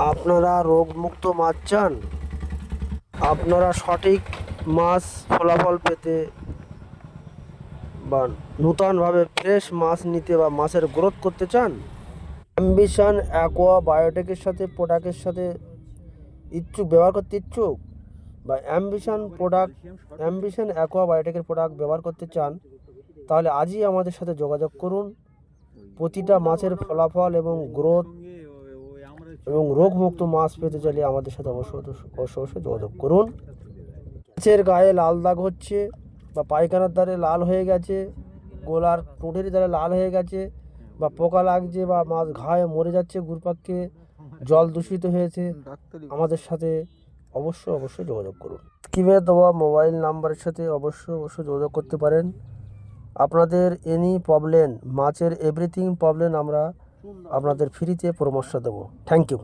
আপনারা রোগমুক্ত মাছ চান, আপনারা সঠিক মাছ ফলাফল পেতে বা নূতনভাবে ফ্রেশ মাছ নিতে বা মাছের গ্রোথ করতে চান, অ্যাম্বিশন অ্যাকোয়া বায়োটেকের সাথে প্রোডাক্টের সাথে ব্যবহার করতে ইচ্ছুক বা অ্যাম্বিশন অ্যাকোয়া বায়োটেকের প্রোডাক্ট ব্যবহার করতে চান, তাহলে আজই আমাদের সাথে যোগাযোগ করুন। প্রতিটা মাছের ফলাফল এবং গ্রোথ এবং রোগমুক্ত মাছ পেতে চাইলে আমাদের সাথে অবশ্যই যোগাযোগ করুন। মাছের গায়ে লাল দাগ হচ্ছে বা পায়খানার দ্বারে লাল হয়ে গেছে, গোলার ঠোঁটের দ্বারে লাল হয়ে গেছে বা পোকা লাগছে বা মাছ ঘায়ে মরে যাচ্ছে, ঘুরপাককে জল দূষিত হয়েছে, আমাদের সাথে অবশ্যই যোগাযোগ করুন। স্ক্রিনে দেওয়া মোবাইল নাম্বারের সাথে অবশ্যই যোগাযোগ করতে পারেন। আপনাদের এনি প্রবলেম, মাছের এভরিথিং প্রবলেম আমরা আপনাদের ফ্রিতে পরামর্শ দেবো। Thank you.